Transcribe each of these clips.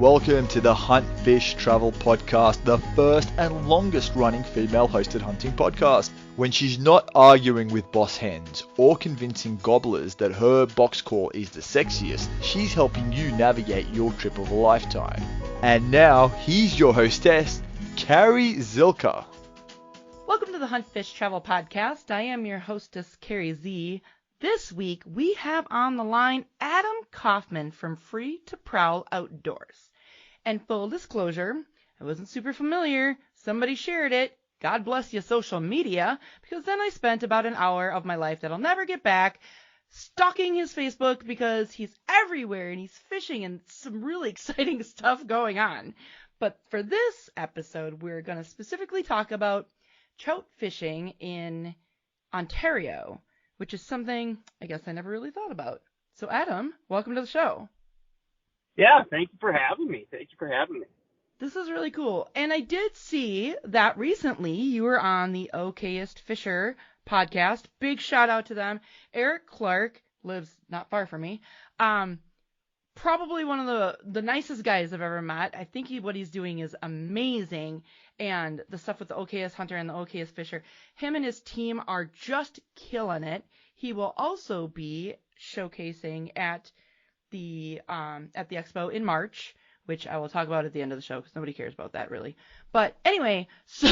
welcome to the Hunt Fish Travel podcast, the first and longest running female hosted hunting podcast. When she's not arguing with boss hens or convincing gobblers that her box call is the sexiest, she's helping you navigate your trip of a lifetime. And now, here's your hostess, Carrie Zilka. Welcome to the Hunt Fish Travel podcast. I am your hostess, Carrie Z. This week, we have on the line Adam Kaufman from Prowl Outdoors. And full disclosure, I wasn't super familiar. Somebody shared it. God bless you, social media, because then I spent about an hour of my life that I'll never get back stalking his Facebook because he's everywhere and he's fishing and some really exciting stuff going on. But for this episode, we're going to specifically talk about trout fishing in Ontario, which is something I guess I never really thought about. So Adam, welcome to the show. Yeah, thank you for having me. This is really cool. And I did see that recently you were on the Okayest Fisher podcast. Big shout out to them. Eric Clark lives not far from me. Probably one of the nicest guys I've ever met. I think what he's doing is amazing. And the stuff with the Okayest Hunter and the Okayest Fisher, him and his team are just killing it. He will also be showcasing at the Expo in March, which I will talk about at the end of the show because nobody cares about that really. But anyway, so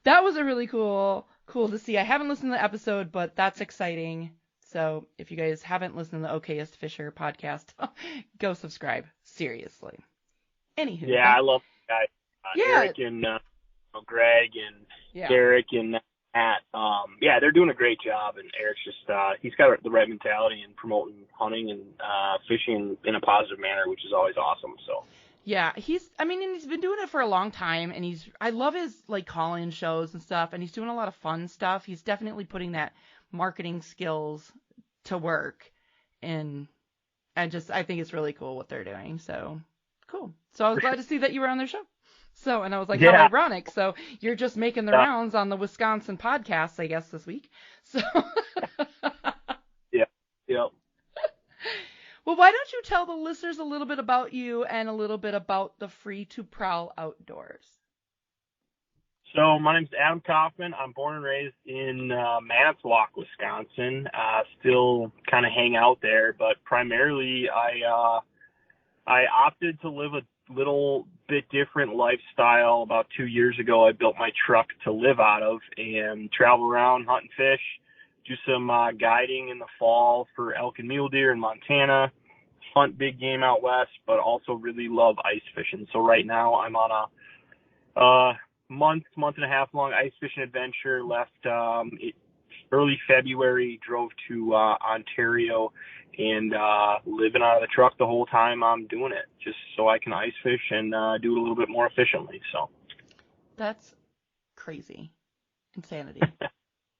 that was a really cool to see. I haven't listened to the episode, but that's exciting. So if you guys haven't listened to the Okayest Fisher podcast, go subscribe. Seriously. Anywho. Yeah, I love the guys. Eric and Greg and Derek and Matt. Yeah, they're doing a great job. And Eric's just, he's got the right mentality in promoting hunting and fishing in a positive manner, which is always awesome. So. Yeah, and he's been doing it for a long time, and I love his call-in shows and stuff, and he's doing a lot of fun stuff. He's definitely putting that marketing skills to work, and I think it's really cool what they're doing. So cool. So I was glad to see that you were on their show. So, and I was like, how ironic. So you're just making the rounds on the Wisconsin podcasts, I guess, this week. So. Yep. Well, why don't you tell the listeners a little bit about you and a little bit about the Prowl Outdoors? So my name's Adam Kaufman. I'm born and raised in Manitowoc, Wisconsin. Still kind of hang out there, but primarily I opted to live a little bit different lifestyle. About 2 years ago, I built my truck to live out of and travel around, hunt and fish, do some guiding in the fall for elk and mule deer in Montana, hunt big game out west, but also really love ice fishing. So right now I'm on a month and a half long ice fishing adventure. Left early February, drove to Ontario, and living out of the truck the whole time I'm doing it, just so I can ice fish and do it a little bit more efficiently. So that's crazy, insanity,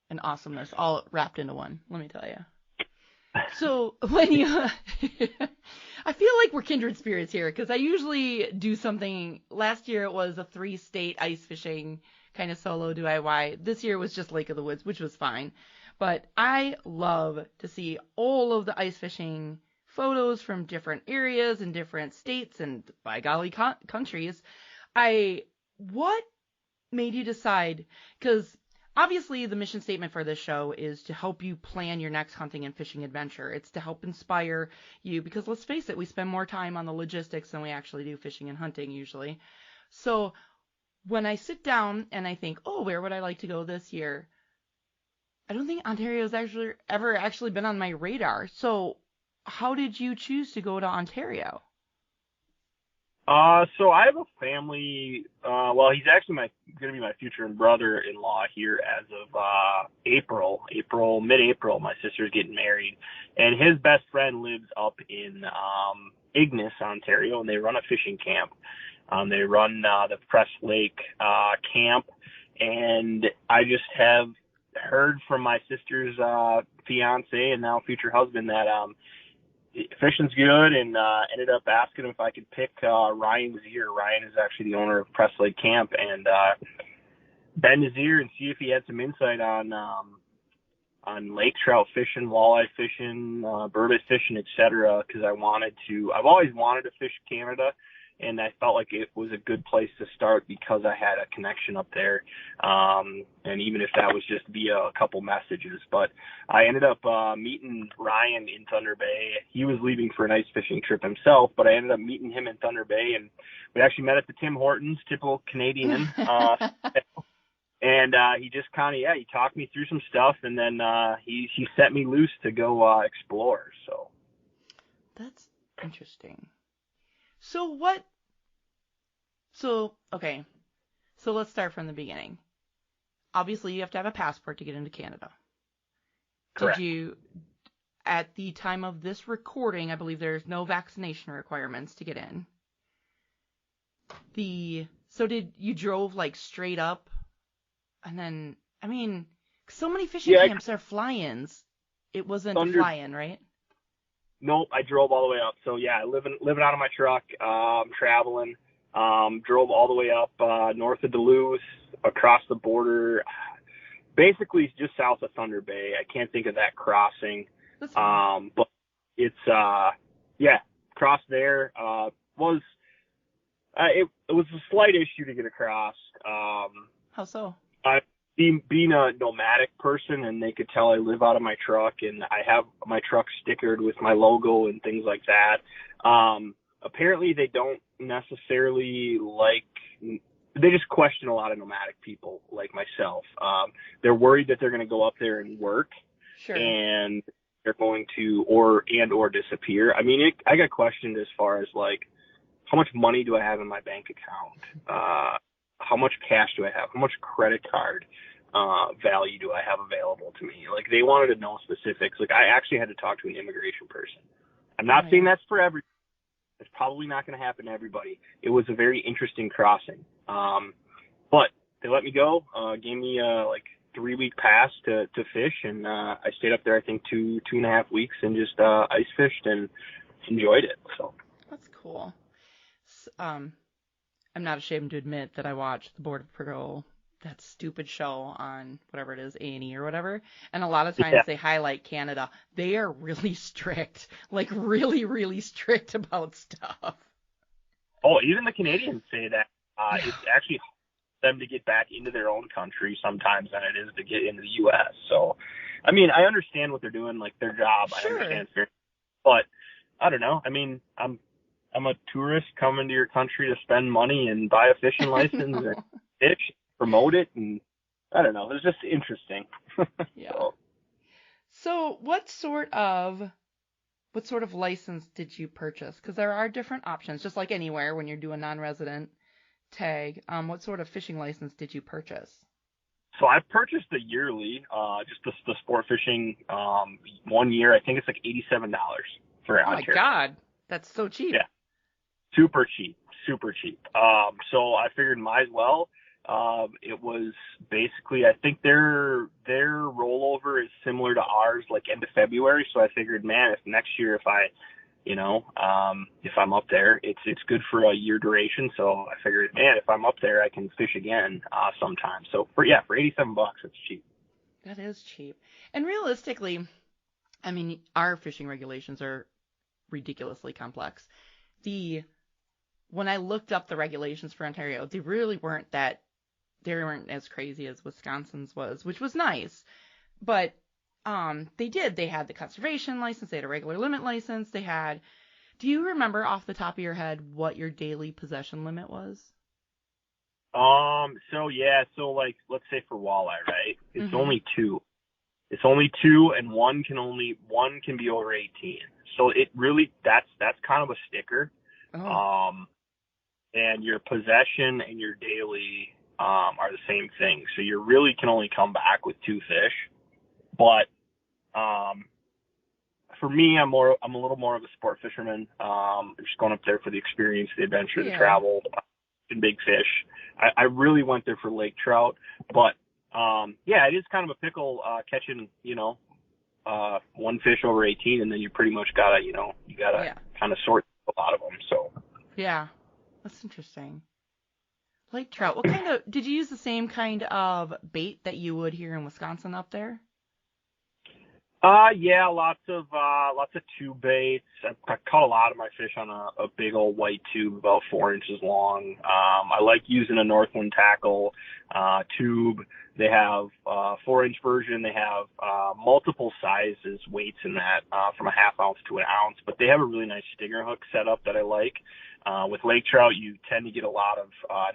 and awesomeness all wrapped into one. Let me tell you. So when you, I feel like we're kindred spirits here because I usually do something. Last year it was a 3-state ice fishing kind of solo DIY. This year was just Lake of the Woods, which was fine. But I love to see all of the ice fishing photos from different areas and different states and, by golly, countries. What made you decide? Because obviously the mission statement for this show is to help you plan your next hunting and fishing adventure. It's to help inspire you because, let's face it, we spend more time on the logistics than we actually do fishing and hunting usually. So when I sit down and I think, oh, where would I like to go this year? I don't think Ontario's ever actually been on my radar. So how did you choose to go to Ontario? So I have a family, he's actually going to be my future brother-in-law here as of mid-April. My sister's getting married, and his best friend lives up in Ignis, Ontario, and they run a fishing camp. They run the Press Lake camp, and I just have heard from my sister's fiance and now future husband that fishing's good, and ended up asking him if I could pick Ryan Nazir. Ryan is actually the owner of Press Lake Camp, and Ben Nazir, and see if he had some insight on lake trout fishing, walleye fishing, burbot fishing, etc. Because I've always wanted to fish Canada, and I felt like it was a good place to start because I had a connection up there. And even if that was just via a couple messages, but I ended up meeting Ryan in Thunder Bay. He was leaving for an ice fishing trip himself, but I ended up meeting him in Thunder Bay, and we actually met at the Tim Hortons, typical Canadian. And he just he talked me through some stuff, and then he set me loose to go explore. So that's interesting. So okay. So let's start from the beginning. Obviously, you have to have a passport to get into Canada. Correct. Did you, at the time of this recording, I believe there's no vaccination requirements to get in. So did you drove like straight up? And then, I mean, so many fishing camps are fly-ins. It wasn't a fly-in, right? Nope, I drove all the way up. So yeah, living out of my truck, traveling, drove all the way up north of Duluth, across the border, basically just south of Thunder Bay. I can't think of that crossing. But it's crossed there. It was a slight issue to get across. How so? Being a nomadic person, and they could tell I live out of my truck, and I have my truck stickered with my logo and things like that. Apparently they don't necessarily they just question a lot of nomadic people like myself. They're worried that they're going to go up there and work, sure, and they're going to or disappear. I mean, I got questioned as far as like, how much money do I have in my bank account? How much cash do I have? How much credit card value do I have available to me? Like, they wanted to know specifics. Like, I actually had to talk to an immigration person. I'm not saying that's for everybody. It's probably not going to happen to everybody. It was a very interesting crossing. But they let me go, gave me a 3-week pass to fish, and I stayed up there, I think, 2.5 weeks, and just ice fished and enjoyed it. So that's cool. I'm not ashamed to admit that I watched the Border Patrol, that stupid show on whatever it is, A&E or whatever. And a lot of times they highlight Canada. They are really strict, like really, really strict about stuff. Oh, even the Canadians say that. It's actually them to get back into their own country sometimes than it is to get into the U.S. So, I mean, I understand what they're doing, like their job. Sure. I understand. But I don't know. I mean, I'm a tourist coming to your country to spend money and buy a fishing license and fish, promote it, and I don't know. It's just interesting. Yeah. So what sort of license did you purchase? Because there are different options, just like anywhere when you're doing non-resident tag. What sort of fishing license did you purchase? So I purchased the yearly, just the sport fishing 1 year. I think it's like $87 for Ontario. Oh my God, that's so cheap. Yeah. Super cheap. So I figured might as well. It was basically, I think their rollover is similar to ours, like end of February. So I figured, man, if next year, if I'm up there, it's good for a year duration. So I figured, man, if I'm up there, I can fish again sometime. So for $87, it's cheap. That is cheap. And realistically, I mean, our fishing regulations are ridiculously complex. When I looked up the regulations for Ontario, they weren't as crazy as Wisconsin's was, which was nice. But they had the conservation license, they had a regular limit license, do you remember off the top of your head what your daily possession limit was? So like, let's say for walleye, right? It's only 2. It's only 2, and one can be over 18. So it really, that's kind of a sticker. Oh. And your possession and your daily are the same thing. So you really can only come back with 2 fish. But for me, I'm a little more of a sport fisherman. I'm just going up there for the experience, the adventure, the travel, and big fish. I really went there for lake trout. But it is kind of a pickle catching, one fish over 18, and then you pretty much gotta kind of sort a lot of them. So yeah, that's interesting. Lake trout. What did you use the same kind of bait that you would here in Wisconsin up there? Yeah, lots of tube baits. I caught a lot of my fish on a big old white tube, about 4 inches long. I like using a Northland tackle tube. They have 4-inch version. They have multiple sizes weights in that, from a half ounce to an ounce. But they have a really nice stinger hook setup that I like. With lake trout, you tend to get a lot of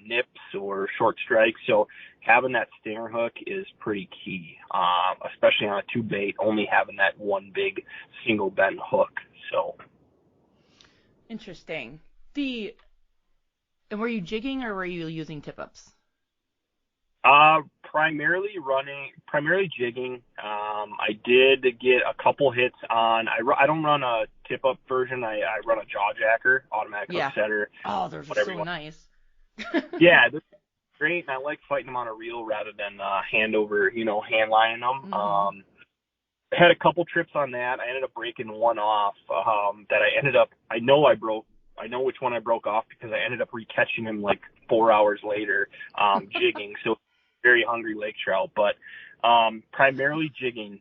nips or short strikes, so having that stinger hook is pretty key, especially on a tube bait, only having that one big single bend hook. So Interesting. And were you jigging or were you using tip-ups? Primarily jigging. I did get a couple hits on. I don't run a tip up version. I run a jaw jacker, automatic hook setter. Oh, those are so nice. Yeah, they're great, and I like fighting them on a reel rather than hand lining them. Mm-hmm. I had a couple trips on that. I ended up breaking one off. I know which one I broke off because I ended up recatching him like 4 hours later, jigging. So very hungry lake trout, but primarily jigging,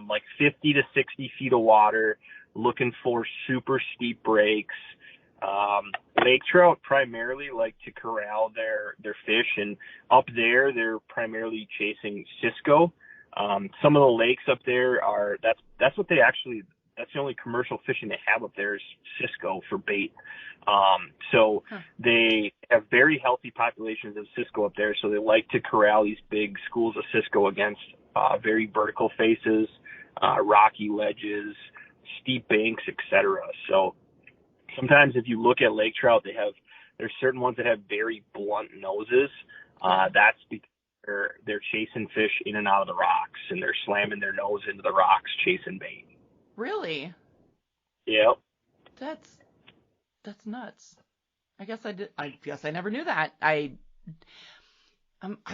like 50 to 60 feet of water, looking for super steep breaks. Lake trout primarily like to corral their fish, and up there they're primarily chasing Cisco. Some of the lakes up there that's the only commercial fishing they have up there is Cisco for bait. They have very healthy populations of Cisco up there, so they like to corral these big schools of Cisco against very vertical faces, rocky ledges, steep banks, etc. So sometimes if you look at lake trout, there's certain ones that have very blunt noses. That's because they're chasing fish in and out of the rocks, and they're slamming their nose into the rocks chasing bait. Really? Yep. That's nuts. I guess I never knew that. I've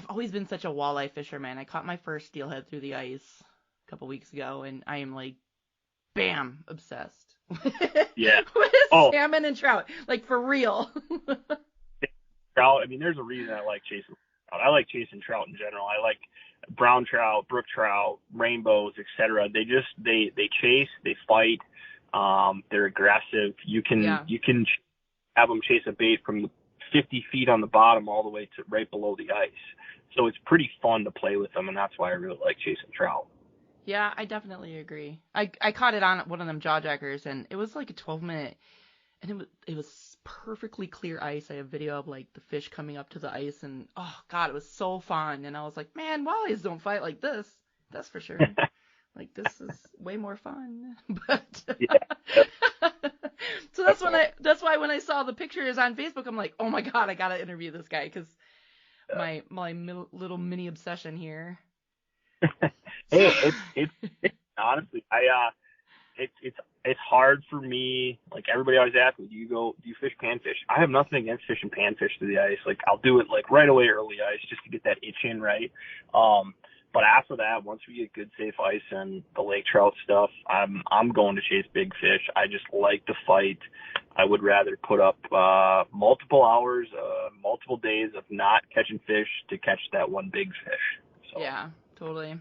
always been such a walleye fisherman. I caught my first steelhead through the ice a couple weeks ago, and I am like, bam, obsessed. Yeah. With salmon and trout, like for real. Trout. I mean, there's a reason I like chasing trout. I like chasing trout in general. I like brown trout, brook trout, rainbows, etc. They chase, they fight. They're aggressive. You can have them chase a bait from 50 feet on the bottom all the way to right below the ice. So it's pretty fun to play with them, and that's why I really like chasing trout. Yeah, I definitely agree. I caught it on one of them jaw jackers, and it was like a 12-minute, and it was perfectly clear ice. I have video of like the fish coming up to the ice, and oh god, it was so fun. And I was like, man, walleyes don't fight like this. That's for sure. Like, this is way more fun. But so that's why when I saw the pictures on Facebook, I'm like, oh my god, I gotta interview this guy, because my little mini obsession here. Hey, it's honestly, it's hard for me. Like, everybody always asks me, do you fish panfish? I have nothing against fishing panfish through the ice. Like, I'll do it like right away early ice just to get that itch in right. But after that, once we get good safe ice and the lake trout stuff, I'm going to chase big fish. I just like to fight. I would rather put up multiple hours, multiple days of not catching fish to catch that one big fish. So. Yeah, totally.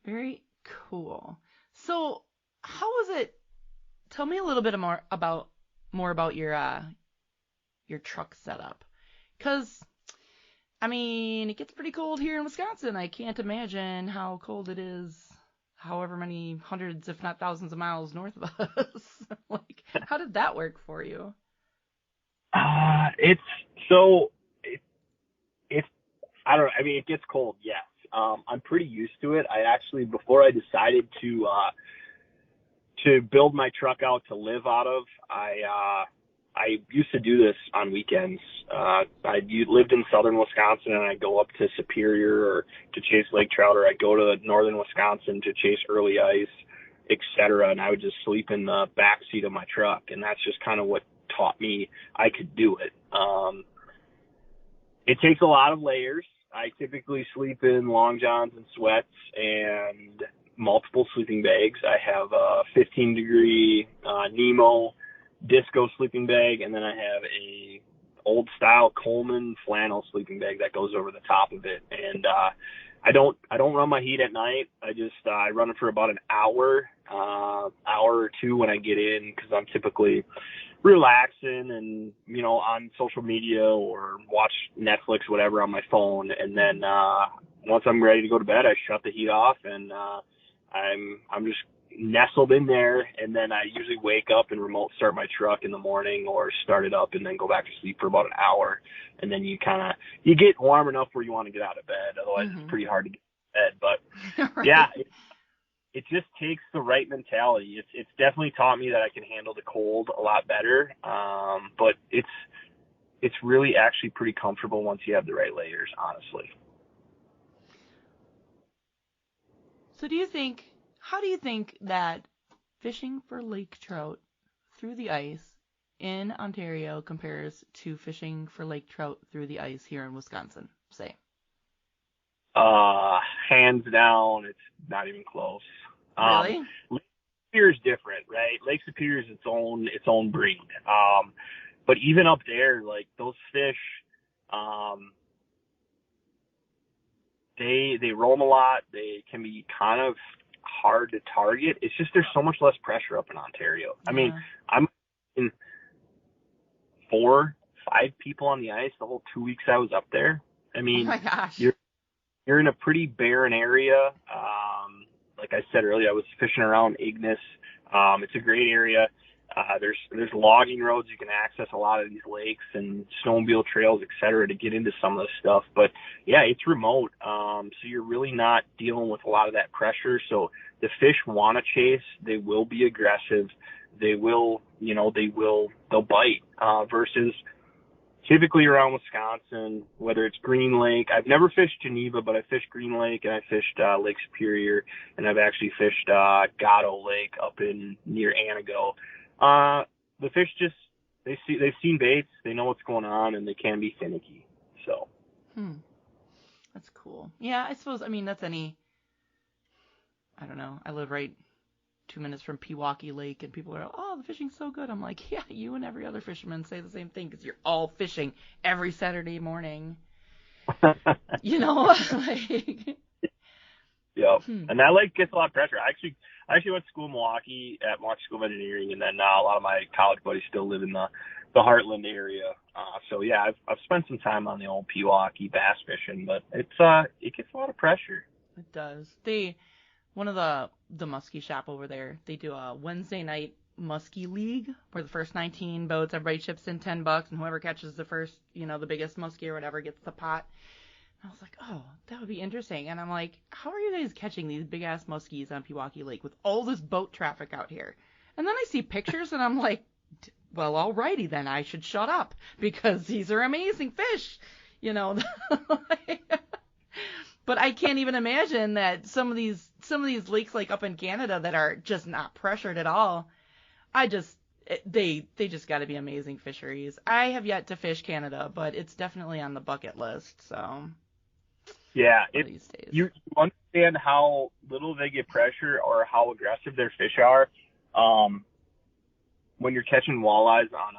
Very cool. So, how was it? Tell me a little bit more about your truck setup, because I mean, it gets pretty cold here in Wisconsin. I can't imagine how cold it is however many hundreds, if not thousands of miles north of us. Like, how did that work for you? I don't know. I mean, it gets cold, yes. I'm pretty used to it. I actually, before I decided to build my truck out to live out of, I used to do this on weekends. I lived in southern Wisconsin, and I'd go up to Superior or to chase lake trout, or I'd go to northern Wisconsin to chase early ice, etc. And I would just sleep in the back seat of my truck, and that's just kind of what taught me I could do it. It takes a lot of layers. I typically sleep in long johns and sweats and multiple sleeping bags. I have a 15-degree Nemo disco sleeping bag, and then I have a old style Coleman flannel sleeping bag that goes over the top of it. And I don't run my heat at night. I run it for about an hour or two when I get in, because I'm typically relaxing and, on social media or watch Netflix, whatever, on my phone. And then once I'm ready to go to bed, I shut the heat off, and I'm just nestled in there. And then I usually wake up and remote start my truck in the morning, or start it up and then go back to sleep for about an hour. And then you get warm enough where you want to get out of bed. Otherwise, It's pretty hard to get out of bed. But yeah, it just takes the right mentality. It's definitely taught me that I can handle the cold a lot better. But it's really actually pretty comfortable once you have the right layers, honestly. So how do you think that fishing for lake trout through the ice in Ontario compares to fishing for lake trout through the ice here in Wisconsin, say? Hands down, it's not even close. Really? Lake Superior is different, right? Lake Superior is its own breed. But even up there, like, those fish, they roam a lot. They can be kind of hard to target. It's just there's so much less pressure up in Ontario. I mean, I'm in 4-5 people on the ice the whole 2 weeks I was up there. I mean, oh my gosh. You're in a pretty barren area. Like I said earlier, I was fishing around Ignis. It's a great area. There's logging roads. You can access a lot of these lakes and snowmobile trails, et cetera, to get into some of this stuff. But yeah, it's remote. So you're really not dealing with a lot of that pressure. So the fish want to chase. They will be aggressive. They'll bite, versus typically around Wisconsin, whether it's Green Lake. I've never fished Geneva, but I fished Green Lake, and I fished Lake Superior, and I've actually fished Gatto Lake up in near Anago. The fish they've seen baits, they know what's going on, and they can be finicky. So. That's cool. Yeah, I suppose, that's I don't know, I live right 2 minutes from Pewaukee Lake, and people are, oh, the fishing's so good. I'm like, yeah, you and every other fisherman say the same thing, because you're all fishing every Saturday morning. Like. Yep. And that lake gets a lot of pressure. I actually went to school in Milwaukee at Milwaukee School of Engineering, and then a lot of my college buddies still live in the Heartland area. So yeah, I've spent some time on the old Pewaukee bass fishing, but it gets a lot of pressure. It does. One of the muskie shop over there, they do a Wednesday night muskie league where the first 19 boats, everybody chips in $10, and whoever catches the first, the biggest muskie or whatever gets the pot. And I was like, oh, that would be interesting. And I'm like, how are you guys catching these big ass muskies on Pewaukee Lake with all this boat traffic out here? And then I see pictures, and I'm like, well, alrighty then, I should shut up, because these are amazing fish, But I can't even imagine that some of these lakes, like up in Canada, that are just not pressured at all. They just got to be amazing fisheries. I have yet to fish Canada, but it's definitely on the bucket list. So yeah, you understand how little they get pressure or how aggressive their fish are when you're catching walleyes on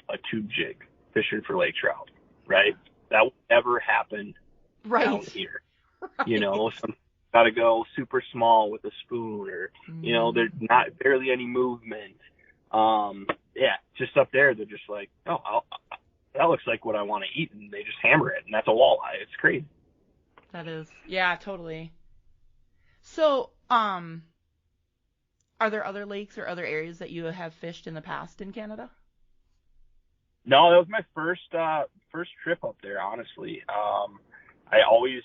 a tube jig fishing for lake trout, right? That would never happen down here. Right. Some got to go super small with a spoon, or there's not barely any movement. Yeah, just up there they're just like, oh, that looks like what I want to eat, and they just hammer it, and that's a walleye. It's crazy. That is, yeah, totally. So, are there other lakes or other areas that you have fished in the past in Canada? No, that was my first trip up there, honestly. I always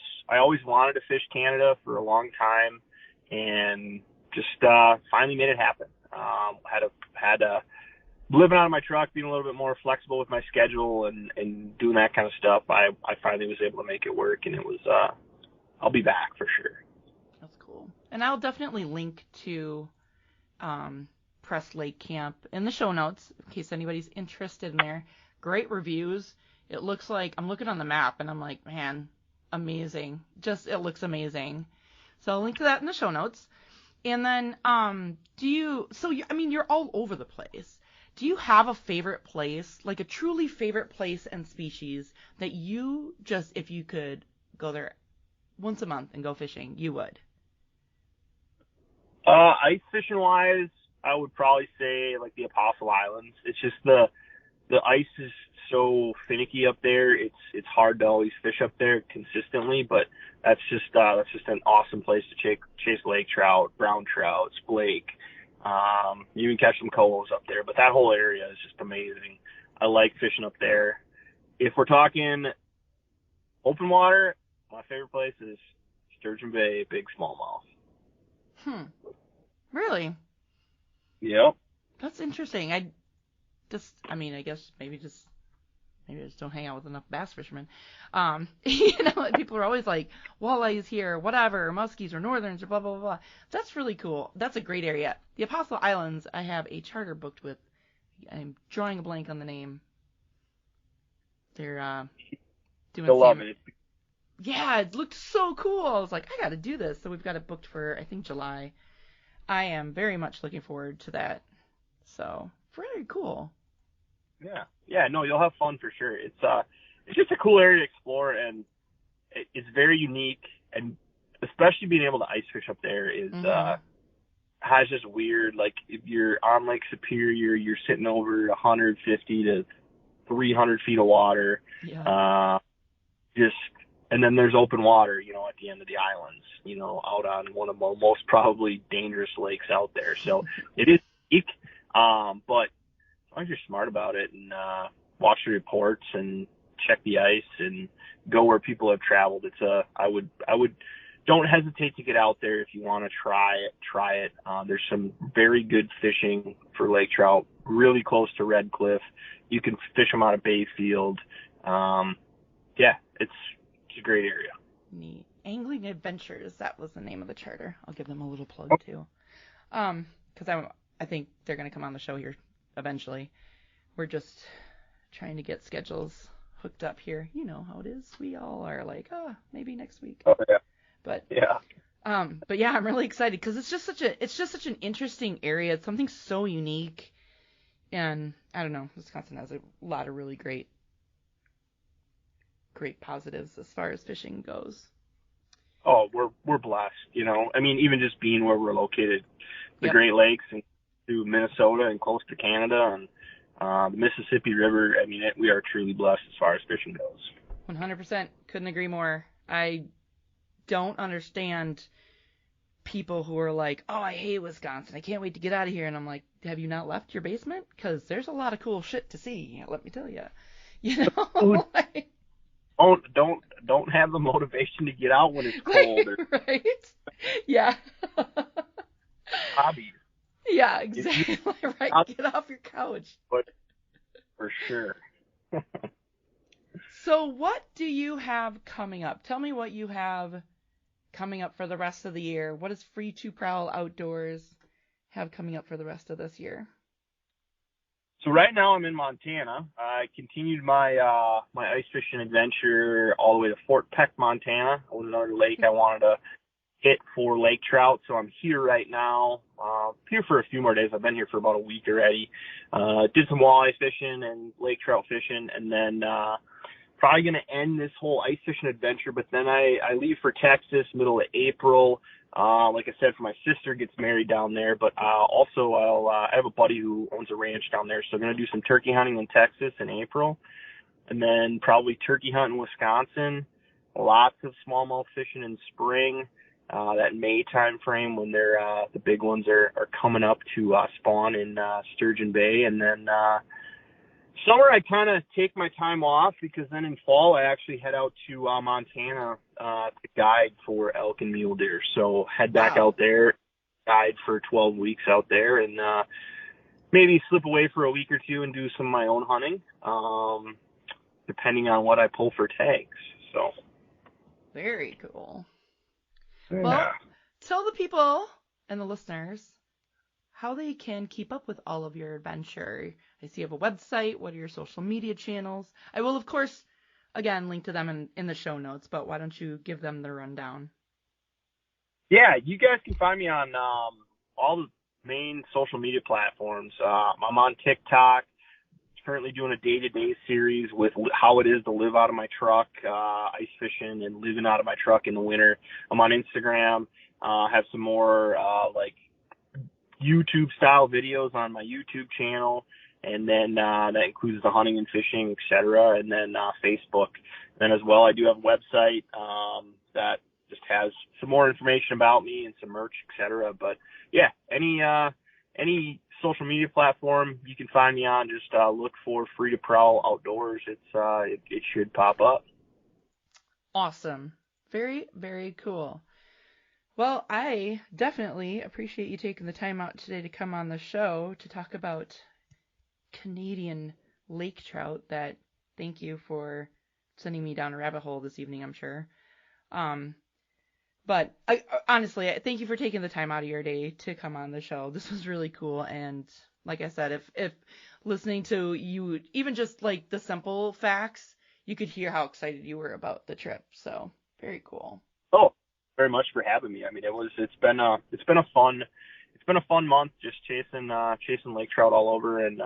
wanted to fish Canada for a long time, and just finally made it happen. Had living out of my truck, being a little bit more flexible with my schedule and doing that kind of stuff. I finally was able to make it work, and it was I'll be back for sure. That's cool. And I'll definitely link to Press Lake Camp in the show notes in case anybody's interested in there. Great reviews. It looks like, I'm looking on the map and I'm like, man, amazing. It looks amazing. So I'll link to that in the show notes. And then, you're all over the place. Do you have a favorite place, like a truly favorite place and species that you just, if you could go there once a month and go fishing, you would? Ice fishing wise, I would probably say like the Apostle Islands. It's just the ice is so finicky up there. It's hard to always fish up there consistently, but that's just an awesome place to chase lake trout, brown trout, splake. You can catch some colos up there, but that whole area is just amazing. I like fishing up there. If we're talking open water, my favorite place is Sturgeon Bay, Big Smallmouth. Really? Yep. That's interesting. I guess maybe I just don't hang out with enough bass fishermen. People are always like, walleyes here, whatever, muskies or northerns or blah, blah, blah, blah. That's really cool. That's a great area. The Apostle Islands, I have a charter booked with. I'm drawing a blank on the name. They're doing You'll love it. Yeah, it looked so cool. I was like, I got to do this. So we've got it booked for, I think, July. I am very much looking forward to that. So, very cool. Yeah, no, you'll have fun for sure. It's just a cool area to explore, and it's very unique, and especially being able to ice fish up there is has just weird, like if you're on Lake Superior, you're sitting over 150 to 300 feet of water. Yeah. And then there's open water, at the end of the islands, out on one of the most probably dangerous lakes out there. So it is unique, but as long as you're smart about it and watch the reports and check the ice and go where people have traveled, I would don't hesitate to get out there if you want to try it. There's some very good fishing for lake trout, really close to Red Cliff. You can fish them out of Bayfield. It's a great area. Neat. Angling Adventures, that was the name of the charter. I'll give them a little plug too. Because I think they're going to come on the show here eventually. We're just trying to get schedules hooked up here. You know how it is. We all are like, maybe next week. Oh yeah. But yeah. I'm really excited because it's just such an interesting area. It's something so unique, and I don't know. Wisconsin has a lot of really great positives as far as fishing goes. Oh, we're blessed. Even just being where we're located, the Great Lakes and through Minnesota and close to Canada and the Mississippi River. We are truly blessed as far as fishing goes. 100%. Couldn't agree more. I don't understand people who are like, oh, I hate Wisconsin. I can't wait to get out of here. And I'm like, have you not left your basement? Because there's a lot of cool shit to see. Let me tell you. Don't have the motivation to get out when it's cold. Right? Yeah. Hobbies. Yeah, exactly. Right. Get off your couch. But for sure. So what do you have coming up? Tell me what you have coming up for the rest of the year. What does Free to Prowl Outdoors have coming up for the rest of this year? So right now I'm in Montana. I continued my my ice fishing adventure all the way to Fort Peck, Montana. It was another lake I wanted to hit for lake trout. So I'm here right now. Here for a few more days. I've been here for about a week already. Did some walleye fishing and lake trout fishing, and then probably going to end this whole ice fishing adventure. But then I leave for Texas middle of April. Like I said, my sister gets married down there, but also I have a buddy who owns a ranch down there, so I'm going to do some turkey hunting in Texas in April, and then probably turkey hunt in Wisconsin. Lots of smallmouth fishing in spring, that May time frame when they're the big ones are coming up to spawn in Sturgeon Bay, and then summer I kind of take my time off because then in fall I actually head out to Montana to guide for elk and mule deer. So head back out there, guide for 12 weeks out there, and maybe slip away for a week or two and do some of my own hunting, depending on what I pull for tags. So very cool. Yeah. Well, tell the people and the listeners how they can keep up with all of your adventure. I see you have a website. What are your social media channels? I will, of course, again, link to them in the show notes, but why don't you give them the rundown? Yeah, you guys can find me on all the main social media platforms. I'm on TikTok, currently doing a day-to-day series with how it is to live out of my truck, ice fishing and living out of my truck in the winter. I'm on Instagram, have some more like YouTube style videos on my YouTube channel. And then that includes the hunting and fishing, etc. And then Facebook. And then as well, I do have a website that just has some more information about me and some merch, etc. But yeah, any social media platform you can find me on, just look for Free to Prowl Outdoors. It should pop up. Awesome. Very, very cool. Well, I definitely appreciate you taking the time out today to come on the show to talk about Canadian lake trout. Thank you for sending me down a rabbit hole this evening, I'm sure. But honestly, thank you for taking the time out of your day to come on the show. This was really cool. And like I said, if listening to you, even just like the simple facts, you could hear how excited you were about the trip. So very cool. Oh, very much for having me. I mean, it's been a fun month just chasing lake trout all over, and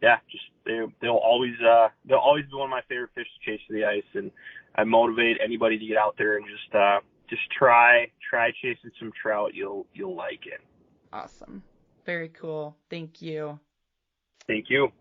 just they'll always be one of my favorite fish to chase to the ice, and I motivate anybody to get out there and just try chasing some trout. You'll like it. Awesome. Very cool. Thank you. Thank you.